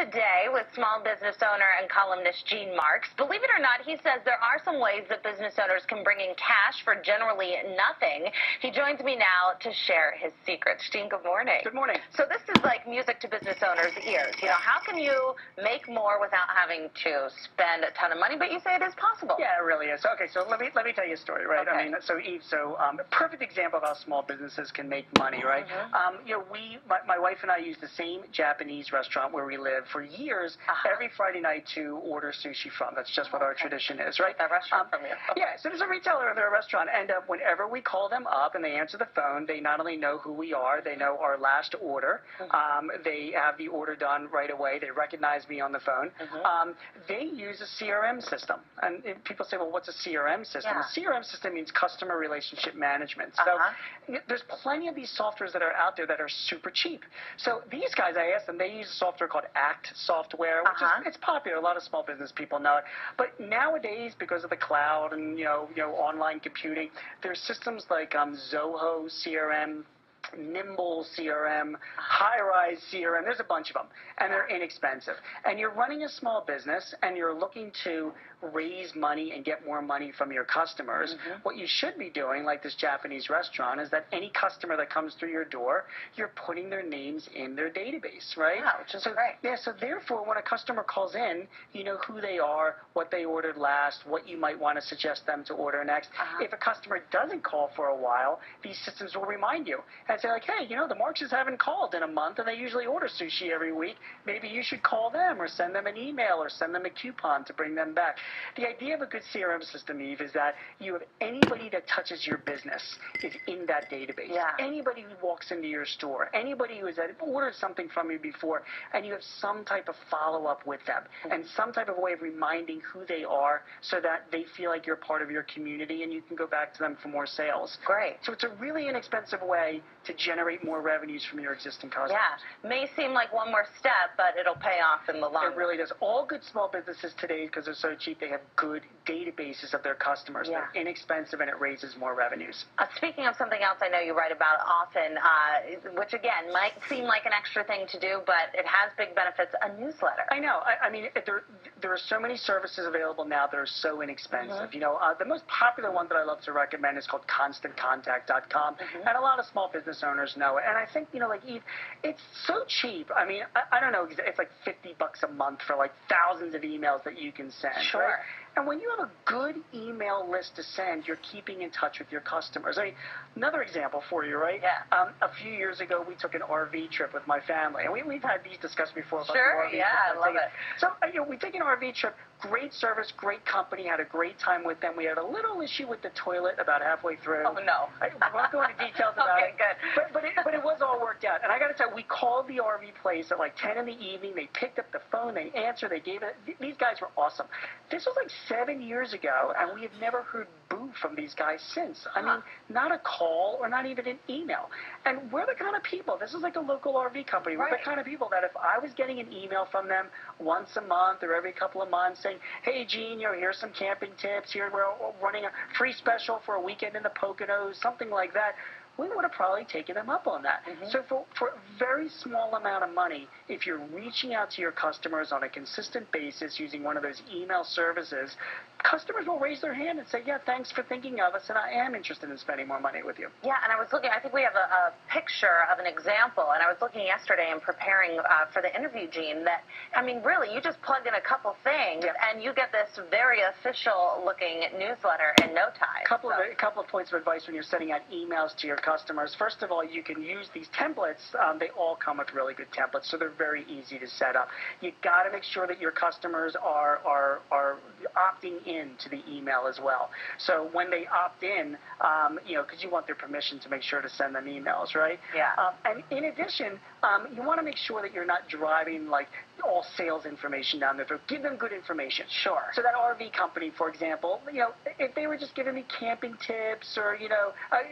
today with small business owner and columnist Gene Marks. Believe it or not, he says there are some ways that business owners can bring in cash for generally nothing. He joins me now to share his secrets. Gene, good morning. Good morning. So this is like music to business owners' ears. You know, how can you make more without having to spend a ton of money? But you say it is possible. Yeah, it really is. Okay, so let me tell you a story, right? Okay. I mean, so Eve, a perfect example of how small businesses can make money, right? You know, my wife and I use the same Japanese restaurant where we live for years, every Friday night to order sushi from. That's just what our tradition is, right? A restaurant from you. Yeah, so there's a retailer, they're a restaurant, and whenever we call them up and they answer the phone, they not only know who we are, they know our last order. They have the order done right away. They recognize me on the phone. They use a CRM system, and people say, well, what's a CRM system? Yeah. A CRM system means customer relationship management. So there's plenty of these softwares that are out there that are super cheap. So these guys, I asked them, they use a software called Act software, which is it's popular. A lot of small business people know it. But nowadays, because of the cloud and you know online computing, there's systems like Zoho CRM, Nimble CRM, Highrise CRM. There's a bunch of them, and they're inexpensive. And you're running a small business, and you're looking to raise money and get more money from your customers. What you should be doing, like this Japanese restaurant, is that any customer that comes through your door, you're putting their names in their database, right? Wow, which is great. Yeah, so therefore, when a customer calls in, you know who they are, what they ordered last, what you might want to suggest them to order next. If a customer doesn't call for a while, these systems will remind you and say like, hey, you know, the Markses haven't called in a month, and they usually order sushi every week. Maybe you should call them or send them an email or send them a coupon to bring them back. The idea of a good CRM system, Eve, is that you have anybody that touches your business is in that database. Yeah. Anybody who walks into your store, anybody who has ordered something from you before, and you have some type of follow-up with them and some type of way of reminding who they are so that they feel like you're part of your community and you can go back to them for more sales. Great. So it's a really inexpensive way to generate more revenues from your existing customers. Yeah. May seem like one more step, but it'll pay off in the long run. It really does. All good small businesses today, because they're so cheap, they have good databases of their customers. Yeah. They're inexpensive, and it raises more revenues. Speaking of something else I know you write about often, which again might seem like an extra thing to do, but it has big benefits, a newsletter. I know. I mean, there are so many services available now that are so inexpensive. You know, the most popular one that I love to recommend is called ConstantContact.com, and a lot of small business owners know it. And I think, you know, like Eve, it's so cheap. I mean, I don't know, it's like $50 a month for like thousands of emails that you can send. Sure. Right? And when you have a good email list to send, you're keeping in touch with your customers. I mean, another example for you, right? Yeah. A few years ago, we took an RV trip with my family, and we've had these discussed before. About Sure, the RV yeah, trip. I love it. So, you know, we take an RV trip. Great service, great company, had a great time with them. We had a little issue with the toilet about halfway through. Oh, no. I won't go into details about it. Okay, good. But it was all worked out. And I got to tell you, we called the RV place at like 10 in the evening. They picked up the phone. They answered. They gave it. These guys were awesome. This was like 7 years ago, and we have never heard boo from these guys since. I mean, not a call or not even an email. And we're the kind of people, this is like a local RV company, we're the kind of people that if I was getting an email from them once a month or every couple of months saying, hey, Gene, you know, here's some camping tips, here we're running a free special for a weekend in the Poconos, something like that, we would have probably taken them up on that. So for a very small amount of money, if you're reaching out to your customers on a consistent basis using one of those email services, customers will raise their hand and say, yeah, thanks for thinking of us, and I am interested in spending more money with you. Yeah, and I was looking, I think we have a picture of an example, and I was looking yesterday and preparing for the interview, Gene, that, I mean, really, you just plug in a couple things, and you get this very official-looking newsletter in no time. A couple of points of advice when you're sending out emails to your customers. First of all, you can use these templates. They all come with really good templates, so they're very easy to set up. You got to make sure that your customers are opting in to the email as well. So when they opt in, you know, because you want their permission to make sure to send them emails, right? Yeah. And in addition, you want to make sure that you're not driving like all sales information down their throat. Give them good information. Sure. So that RV company, for example, you know, if they were just giving me camping tips or, you know,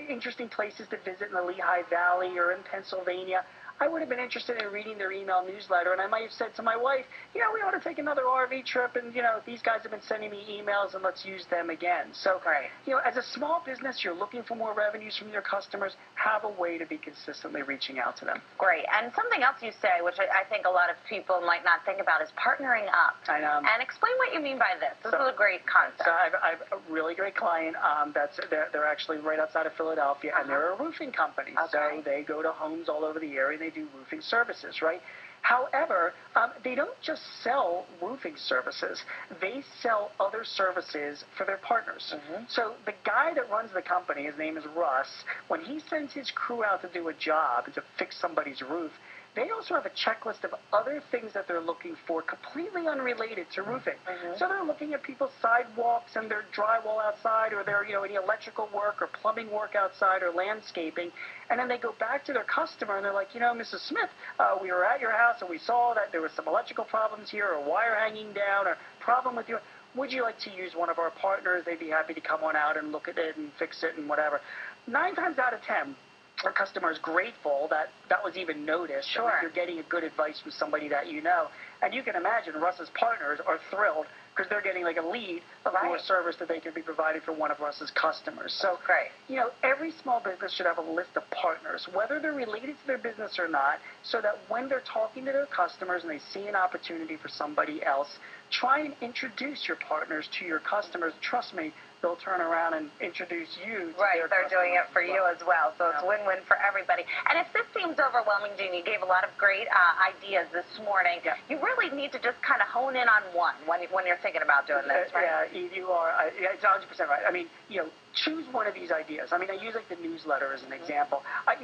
interesting places to visit in the Lehigh Valley or in Pennsylvania, I would have been interested in reading their email newsletter, and I might have said to my wife, we ought to take another RV trip, and, these guys have been sending me emails, and let's use them again. So, right. As a small business, you're looking for more revenues from your customers, have a way to be consistently reaching out to them. Great. And something else you say, which I think a lot of people might not think about, is partnering up. I know. And explain what you mean by this. This is a great concept. So I've a really great client they're actually right outside of Philadelphia, and they're a roofing company. Okay. So they go to homes all over the area, and they do roofing services, right? However, they don't just sell roofing services. They sell other services for their partners. Mm-hmm. So the guy that runs the company, his name is Russ, when he sends his crew out to do a job, to fix somebody's roof, they also have a checklist of other things that they're looking for completely unrelated to roofing. Mm-hmm. So they're looking at people's sidewalks and their drywall outside, or their, any electrical work or plumbing work outside or landscaping. And then they go back to their customer and they're like, Mrs. Smith, we were at your house and we saw that there was some electrical problems here, or wire hanging down, or problem with your, would you like to use one of our partners? They'd be happy to come on out and look at it and fix it and whatever. 9 times out of 10, our customer is grateful that was even noticed. Sure. You're getting a good advice from somebody that you know. And you can imagine Russ's partners are thrilled because they're getting like a lead of more service that they can be provided for one of Russ's customers. So, great. Every small business should have a list of partners, whether they're related to their business or not, so that when they're talking to their customers and they see an opportunity for somebody else, try and introduce your partners to your customers. Trust me, they'll turn around and introduce you to their they're doing it for you as well, so it's win-win for everybody. And if this seems overwhelming, Gene, you gave a lot of great ideas this morning. Yeah. You really need to just kind of hone in on one when you're thinking about doing this, right? Yeah, you are. It's 100% right. I mean, choose one of these ideas. I mean, I use like the newsletter as an example. I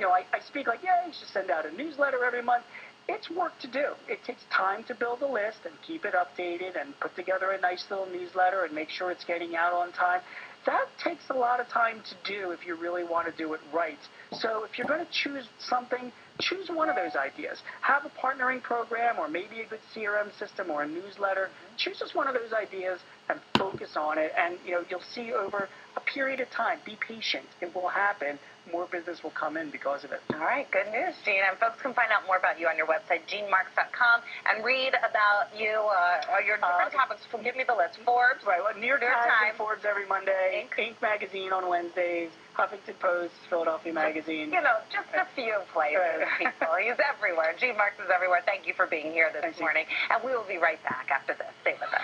speak like, you should send out a newsletter every month. It's work to do. It takes time to build a list and keep it updated and put together a nice little newsletter and make sure it's getting out on time. That takes a lot of time to do if you really want to do it right. So if you're going to choose something, choose one of those ideas. Have a partnering program, or maybe a good CRM system, or a newsletter. Choose just one of those ideas and focus on it. And you'll see over a period of time. Be patient. It will happen. More business will come in because of it. All right, good news, Gene. And folks can find out more about you on your website, genemarks.com, and read about you, your different topics. Give me the list. Forbes. Right. Well, New York Times and Forbes every Monday. Inc. Magazine on Wednesdays. Huffington Post, Philadelphia Magazine. Just a few places, people. He's everywhere. Gene Marks is everywhere. Thank you for being here this morning. And we will be right back after this. Stay with us.